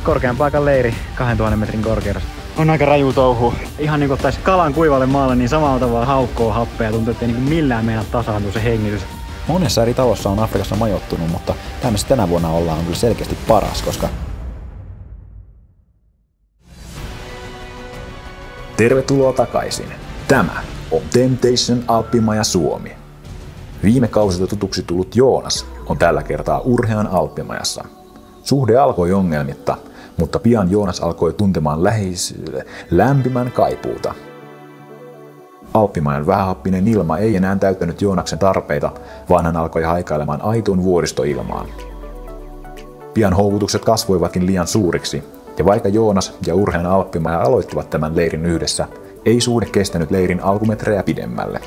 korkean paikan leiri 2000 metrin korkeudessa. On aika raju touhu. Ihan niinku ottaisi kalan kuivalle maalle, niin samalla tavalla haukkoo happea. Tuntuu, ettei niinku millään meinaa tasaantua se hengitys. Monessa eri talossa on Afrikassa majoittunut, mutta tänä vuonna ollaan kyllä selkeästi paras, koska... Tervetuloa takaisin. Tämä on Temptation Alppimaja Suomi. Viime kausilta tutuksi tullut Joonas on tällä kertaa Urhean Alppimajassa. Suhde alkoi ongelmitta, mutta pian Joonas alkoi tuntemaan lämpimän kaipuuta. Alppimajan vähähappinen ilma ei enää täyttänyt Joonaksen tarpeita, vaan hän alkoi haikailemaan aitoon vuoristoilmaan. Pian houkutukset kasvoivatkin liian suuriksi, ja vaikka Joonas ja Urhean Alppimaja aloittivat tämän leirin yhdessä, ei suhde kestänyt leirin alkumetrejä pidemmälle.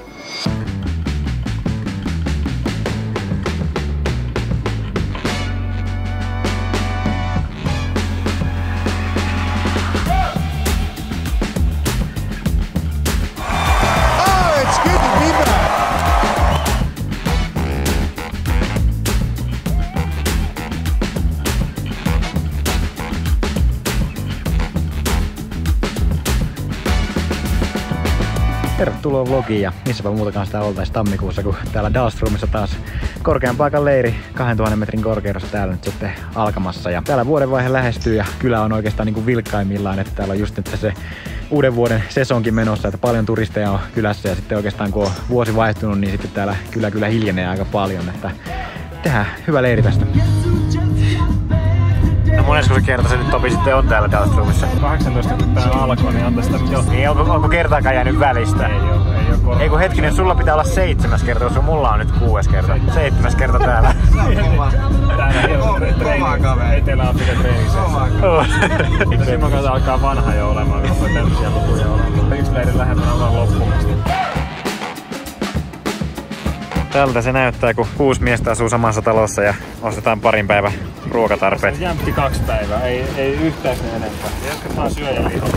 Tervetuloa vlogiin ja missäpä muutakaan sitä oltaisi tammikuussa, kun täällä Dalströmissä taas korkean paikan leiri 2000 metrin korkeudessa täällä nyt sitten alkamassa. Ja täällä vuodenvaihe lähestyy ja kylä on oikeastaan niin kuin vilkkaimmillaan, että täällä on just nyt se uuden vuoden sesonkin menossa, että paljon turisteja on kylässä ja sitten oikeastaan kun on vuosi vaihtunut, niin sitten täällä kyllä hiljenee aika paljon, että tehdään hyvä leiri tästä. No monesko se kerta se nyt Topi sitten on täällä Dalströmissä? 18 kun tää alkoi, niin on tästä jo. Niin onko kertaakaan jäänyt välistä? Ei oo Ei kun hetkinen, sulla pitää olla 7. kerta, koska mulla on nyt 6. kerta. 7. kerta täällä. Kova kaveri. Etelä-Afrikan treenissä. Silloin kanssa alkaa vanha jo olemaan, kun on tämmösiä lukuja olemaan. Yksi leiri lähempänä ollaan loppumasta. Tältä se näyttää, kun 6 miestä asuu samassa talossa ja ostetaan parin päivän ruokatarpeet. Jämpti 2 päivää, ei yhtään sen enempää. Jatketaan syöjälihoa.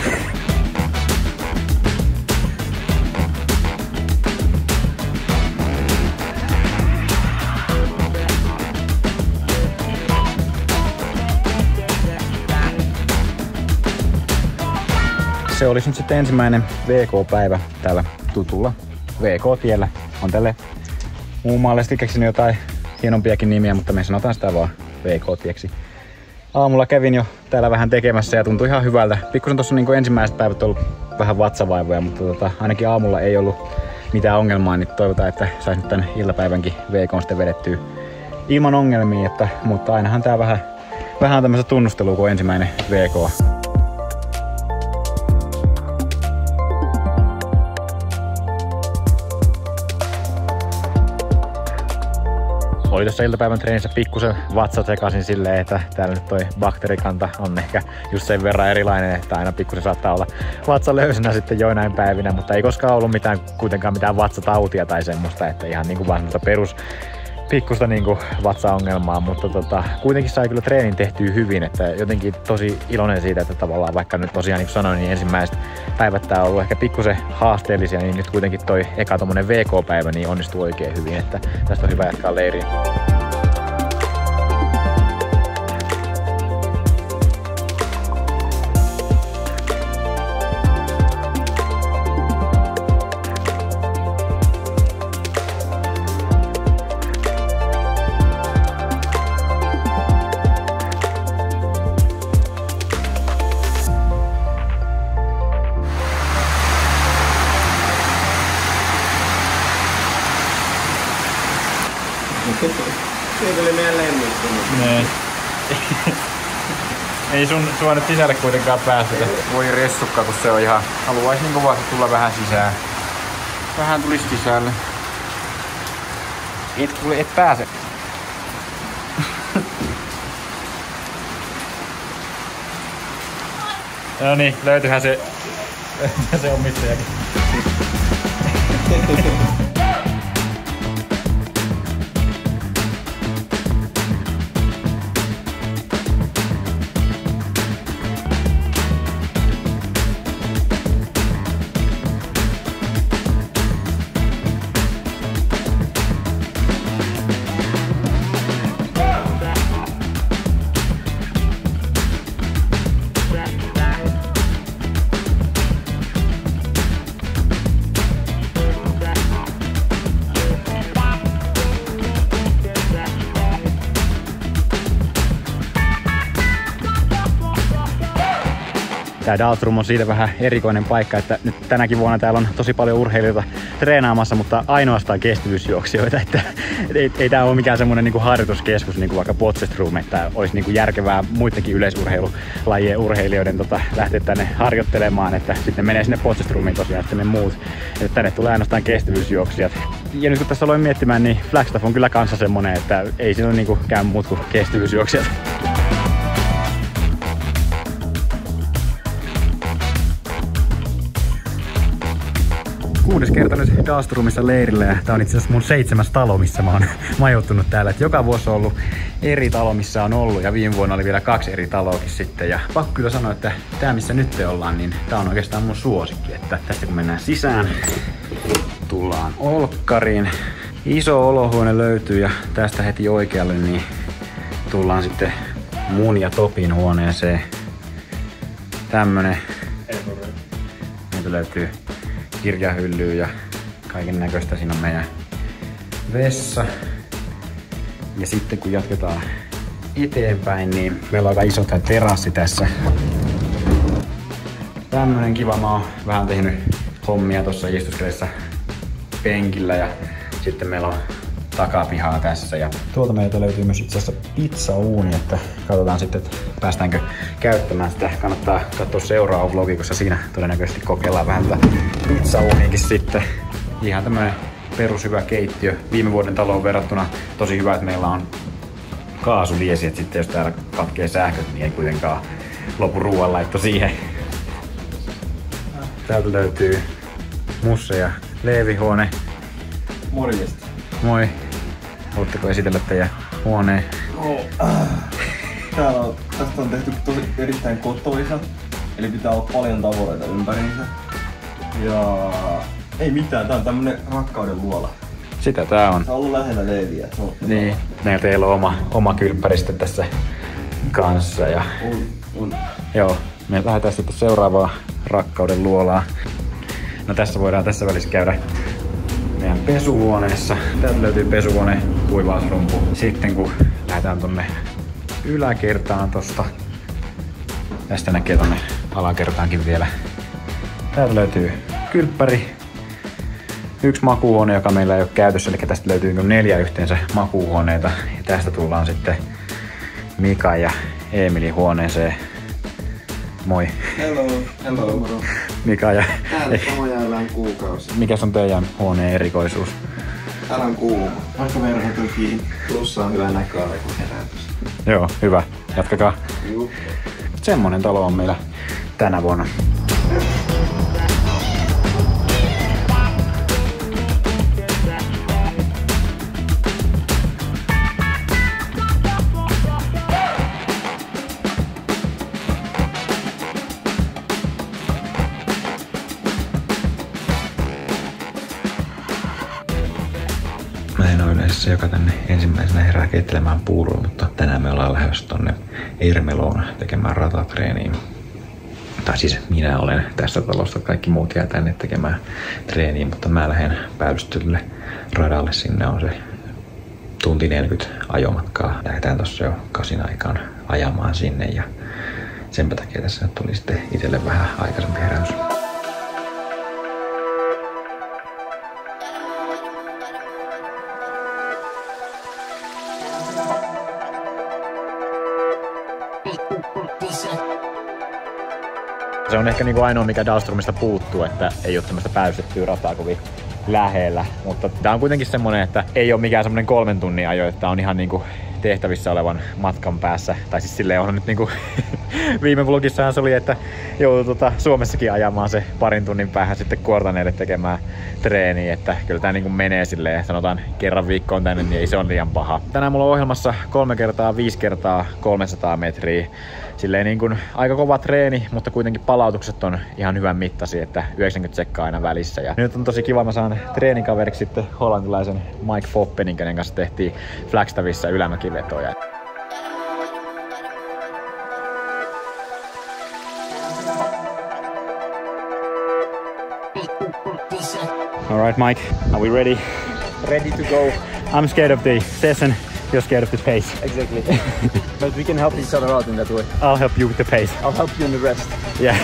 Se olisi nyt sitten ensimmäinen VK-päivä täällä tutulla VK-tiellä. On tälle muun maallisesti keksinyt jotain hienompiakin nimiä, mutta me sanotaan sitä vaan VK-tieksi. Aamulla kävin jo täällä vähän tekemässä ja tuntui ihan hyvältä. Pikkusen tossa niin ensimmäiset päivät ollut vähän vatsavaivoja, mutta ainakin aamulla ei ollut mitään ongelmaa, niin toivotaan, että sais nyt tän iltapäivänkin VK:n sitten vedettyä ilman ongelmia, mutta ainahan tää vähän tämmöistä tunnustelua kuin ensimmäinen VK. Oli tuossa iltapäivän treenissä pikkusen vatsa sekaisin silleen, että täällä nyt toi bakteerikanta on ehkä just sen verran erilainen, että aina pikkusen saattaa olla vatsa löysänä sitten joinain päivinä, mutta ei koskaan ollut kuitenkaan mitään vatsatautia tai semmoista, että ihan niinku vaan semmoista perus pikkusta niinku vatsaongelmaa, mutta kuitenkin sai kyllä treenin tehtyä hyvin, että jotenkin tosi iloinen siitä, että tavallaan vaikka nyt tosiaan niin kuin sanoin, niin ensimmäiset päivät tää on ollut ehkä pikkusen haasteellisia, niin nyt kuitenkin toi eka tommonen VK-päivä niin onnistuu oikein hyvin, että tästä on hyvä jatkaa leiriä. Se tuli meidän lemmikki. Nee. Ei sua nyt sisälle kuitenkaan päästetä. Voi ressukka, kun se on ihan... Haluais niinku vaan tulla vähän sisään. Vähän tulis sisälle. Et pääse. No niin, löytyihän se omistajakin. Tää Daltrum on siitä vähän erikoinen paikka, että nyt tänäkin vuonna täällä on tosi paljon urheilijoita treenaamassa, mutta ainoastaan kestävyysjuoksijoita. Että ei tää ole mikään semmonen niinku harjoituskeskus, niinku vaikka Potseström, että olisi niinku järkevää muidenkin yleisurheilulajien urheilijoiden lähteä tänne harjoittelemaan, että sitten menee sinne Potseströmiin tosiaan sitten ne muut. Että tänne tulee ainoastaan kestävyysjuoksijat. Ja nyt kun tässä aloin miettimään, niin Flagstaff on kyllä kanssa semmonen, että ei siinä ole niinku käy muut kuin kestävyysjuoksijat. Kuudes kerta nyt Dalstrumissa leirillä ja tää on itse asiassa mun 7. talo, missä mä oon majoittunut täällä. Et joka vuosi on ollut eri talo, missä on ollut ja viime vuonna oli vielä 2 eri taloakin sitten. Ja pakko kyllä sanoa, että tää missä nyt ollaan, niin tää on oikeastaan mun suosikki. Että tästä kun mennään sisään, tullaan olkkariin. Iso olohuone löytyy ja tästä heti oikealle niin tullaan sitten mun ja Topin huoneeseen. Tämmönen. Meiltä löytyy kirjahyllyä ja kaiken näköistä. Siinä on meidän vessa. Ja sitten kun jatketaan eteenpäin, niin meillä on aika iso tää terassi tässä. Tämmönen kiva. Mä oon vähän tehnyt hommia tuossa istuskeleessa penkillä ja sitten meillä on takapihaa tässä. Ja tuolta meiltä löytyy myös itse asiassa pizzauuni, että katsotaan sitten, että päästäänkö käyttämään sitä. Kannattaa katsoa seuraava vlogi, koska siinä todennäköisesti kokeillaan vähän tätä pizzauuniinkin sitten. Ihan tämmönen perushyvä keittiö. Viime vuoden taloon verrattuna tosi hyvä, että meillä on kaasuliesi, että sitten jos täällä katkee sähköt, niin ei kuitenkaan lopu ruoanlaitto siihen. Täältä löytyy Musse ja Leevi huone. Morjesta. Moi. Haluatteko esitellä teidän huoneen? Tästä on tehty erittäin kotoisa. Eli pitää olla paljon tavaroita ympäriinsä. Ja ei mitään, tää on tämmönen rakkauden luola. Sitä tää on. Tää on ollut lähellä Leeviä. Niin, meillä teillä on oma kylppäristö tässä kanssa. Ja On. joo, me lähdetään sitten seuraavaan rakkauden luolaan. No tässä voidaan tässä välissä käydä meidän pesuhuoneessa. Täältä löytyy pesuhuone, kuivausrumpu. Sitten kun lähdetään tonne yläkertaan tosta, tästä näkee tonne alakertaankin vielä. Täältä löytyy kylppäri. 1 makuuhuone, joka meillä ei ole käytössä, eli tästä löytyy 4 yhteensä makuuhuoneita. Ja tästä tullaan sitten Mika ja Emilin huoneeseen. Moi. Hello. Mika ja... Täällä samojaillaan kuukausi. Mikäs on teidän huoneen erikoisuus? Täällä on kuuma. Vaikka verhot on kiinni. Plussa on hyvä näköala, kun herätys. Joo, hyvä. Jatkakaa. Juu. Semmonen talo on meillä tänä vuonna. Mä en ole yleensä se, joka tänne ensimmäisenä herää keittelemään puuroa, mutta tänään me ollaan lähdössä tonne Ermeloon tekemään ratatreeniin. Tai siis minä olen tästä talosta, kaikki muut jää tänne tekemään treeniä, mutta mä lähden päällystölle radalle. Sinne on se tunti 40 ajomatkaa. Lähdetään tossa jo 8 aikaan ajamaan sinne ja senpä takia tässä nyt tuli sitten itselle vähän aikaisempi herätys. Se on ehkä niinku ainoa, mikä Dalstrumista puuttuu, että ei ole tämmöistä päällystettyä rataa kovin lähellä. Mutta tää on kuitenkin semmonen, että ei ole mikään semmonen 3 tunnin ajo, että on ihan niinku tehtävissä olevan matkan päässä. Tai siis silleen on nyt niinku viime vlogissahan se oli, että joutui Suomessakin ajamaan se 2 tunnin päähän sitten Kuortaneelle tekemään treeniä. Että kyllä tää niinku menee silleen, sanotaan kerran viikkoon tänne, niin ei se on liian paha. Tänään mulla on ohjelmassa 3 kertaa 5 kertaa 300 metriä. Silleen niin kuin aika kova treeni, mutta kuitenkin palautukset on ihan hyvän mittaisia, että 90 sekkaa aina välissä. Ja nyt on tosi kiva, mä saan treenikaveriksi sitten hollantilaisen Mike Foppenin, kenen kanssa tehtiin Flagstaffissa ylämäkivetoja. Alright Mike, are we ready? Ready to go. I'm scared of the session. you're scared of the pace. Exactly. But we can help each other out in that way. I'll help you with the pace. I'll help you in the rest. Yeah.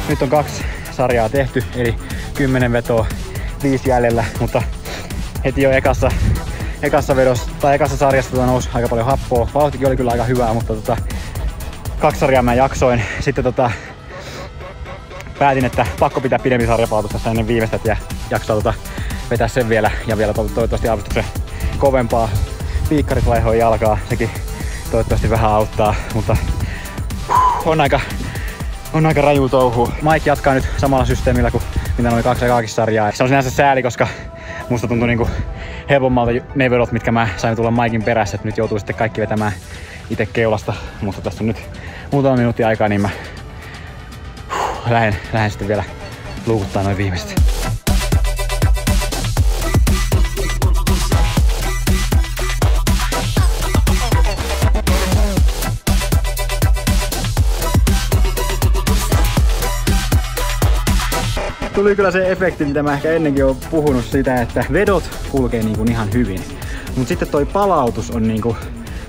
Nyt on 2 sarjaa tehty, eli 10 vetoa, 5 jäljellä, mutta heti jo ekassa vedossa tai ekassa sarjassa nousi aika paljon happoa. Vauhtikin oli kyllä aika hyvää, mutta 2 sarjaa mä jaksoin. Sitten päätin, että pakko pitää pidempi sarjapalautus tässä ennen viimeistä ja jaksaa vetää sen vielä ja vielä toivottavasti aavistuksen kovempaa. Piikkarit laihoin jalkaa, sekin toivottavasti vähän auttaa, mutta on aika raju touhu. Mike jatkaa nyt samalla systeemillä kuin mitä noin 2 sarjaa. Se on sinänsä sääli, koska musta tuntui niinku helpommalta ne vedot, mitkä mä sain tulla Mikein perässä, että nyt joutuu sitten kaikki vetämään itse keulasta. Mutta tässä on nyt muutama minuutti aikaa, niin mä lähden sitten vielä luukuttaa noin viimeiset. Tuli kyllä se efekti, mitä mä ehkä ennenkin oon puhunut siitä, että vedot kulkee niinku ihan hyvin. Mut sitten toi palautus on niinku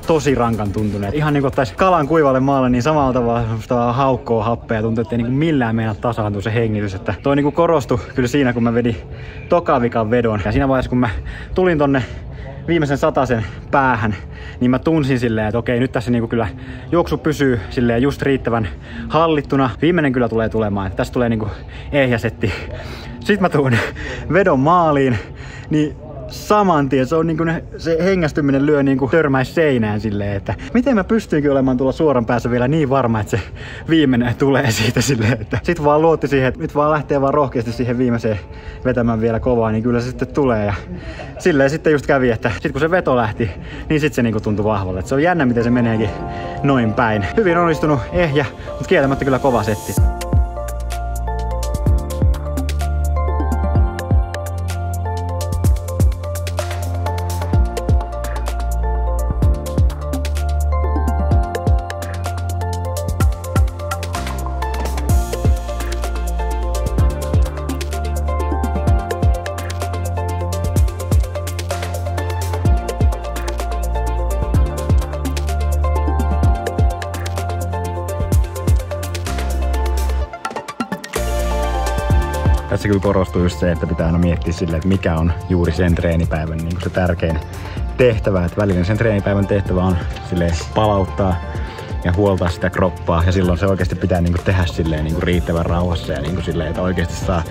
tosi rankan tuntuneet. Ihan niinku ottais kalan kuivalle maalle, niin samalla tavalla haukkoo happea. Tuntuu, ettei niinku millään meinaa tasaantua se hengitys. Että toi niinku korostui kyllä siinä, kun mä vedin tokavikan vedon. Ja siinä vaiheessa, kun mä tulin tonne viimeisen 100 päähän, niin mä tunsin silleen, että okei, nyt tässä niinku kyllä juoksu pysyy silleen just riittävän hallittuna. Viimeinen kyllä tulee tulemaan, että tässä tulee niinku ehjäsetti. Sitten mä tuun vedon maaliin, niin saman tien se on niinku se hengästyminen lyö niinku törmäis seinään silleen, että miten mä pystyinkin olemaan tuolla suoran päässä vielä niin varma, että se viimeinen tulee siitä silleen, että sit vaan luotti siihen, että nyt vaan lähtee vaan rohkeasti siihen viimeiseen vetämään vielä kovaa, niin kyllä se sitten tulee. Ja silleen sitten just kävi, että sit kun se veto lähti, niin sit se niinku tuntui vahvalle. Et se on jännä, miten se meneekin noin päin. Hyvin onnistunut, ehjä, mutta kieltämättä kyllä kova setti. Tässä kyllä korostuu just se, että pitää aina miettiä silleen, että mikä on juuri sen treenipäivän niin kuin se tärkein tehtävä. Että välillä sen treenipäivän tehtävä on silleen palauttaa ja huoltaa sitä kroppaa. Ja silloin se oikeasti pitää niin kuin tehdä silleen niin kuin riittävän rauhassa ja niin kuin silleen, että oikeasti saa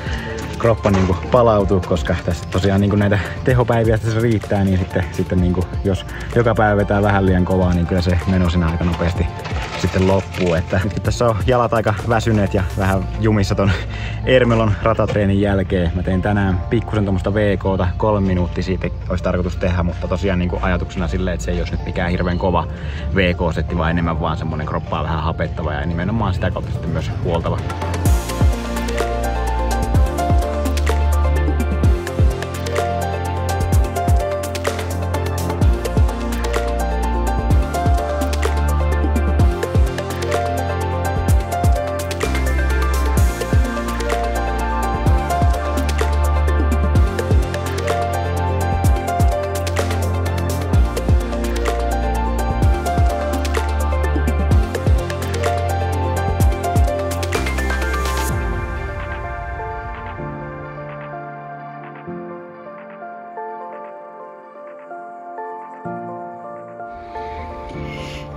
kroppa niin kuin palautua, koska tässä tosiaan niin kuin näitä tehopäiviä tässä riittää, niin sitten niin kuin, jos joka päivä vetää vähän liian kovaa, niin kyllä se meno siinä aika nopeasti sitten loppuu. Että nyt tässä on jalat aika väsyneet ja vähän jumissa ton Ermelon ratatreenin jälkeen. Mä tein tänään pikkusen tommoista VK:ta, 3 minuuttia siitä olisi tarkoitus tehdä, mutta tosiaan niin kuin ajatuksena silleen, että se ei olisi nyt mikään hirveän kova VK-setti, vaan enemmän vaan semmonen kroppaa vähän hapettava ja nimenomaan sitä kautta sitten myös huoltava.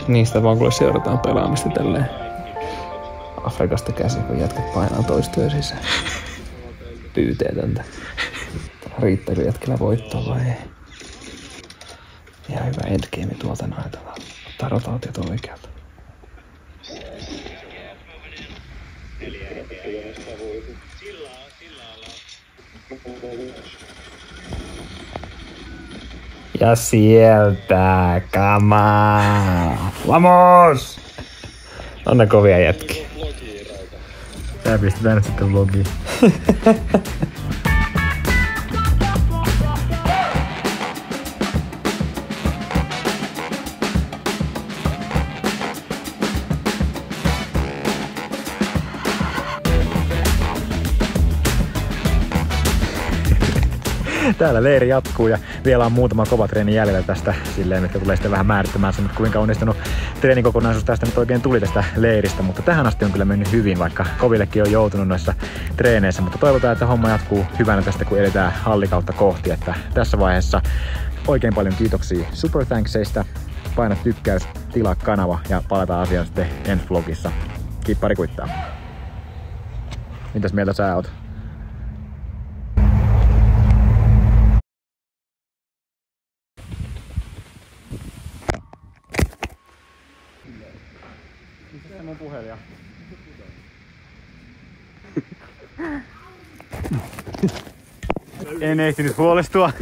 Niistä vaan kuule seurataan pelaamista tälleen Afrikasta käsin, kun jätkät painaa toistuja sisään. Pyyteetöntä. Riittääkö jätkillä voittoa vai ei? Ihan hyvä endgame tuolta näytellä. Ottaa rotaatiot oikealta. Ja sieltä, kamaa! Vamos! On ne kovia jätkiä. Tää pistetään nyt sitten vlogiin. Täällä leiri jatkuu ja vielä on muutama kova treeni jäljellä tästä silleen, mitkä tulee sitten vähän määrittämään sen, kuinka onnistunut treenikokonaisuus tästä nyt oikein tuli tästä leiristä, mutta tähän asti on kyllä mennyt hyvin, vaikka kovillekin on joutunut noissa treeneissä, mutta toivotaan, että homma jatkuu hyvänä tästä, kun edetään hallikautta kohti, että tässä vaiheessa oikein paljon kiitoksia Super Thankseista, paina tykkäys, tilaa kanava ja palataan asiaan sitten ensi vlogissa. Kippari kuittaa. Mitäs mieltä sä oot? Missä mun puhelin on? En ehtinyt huolestua.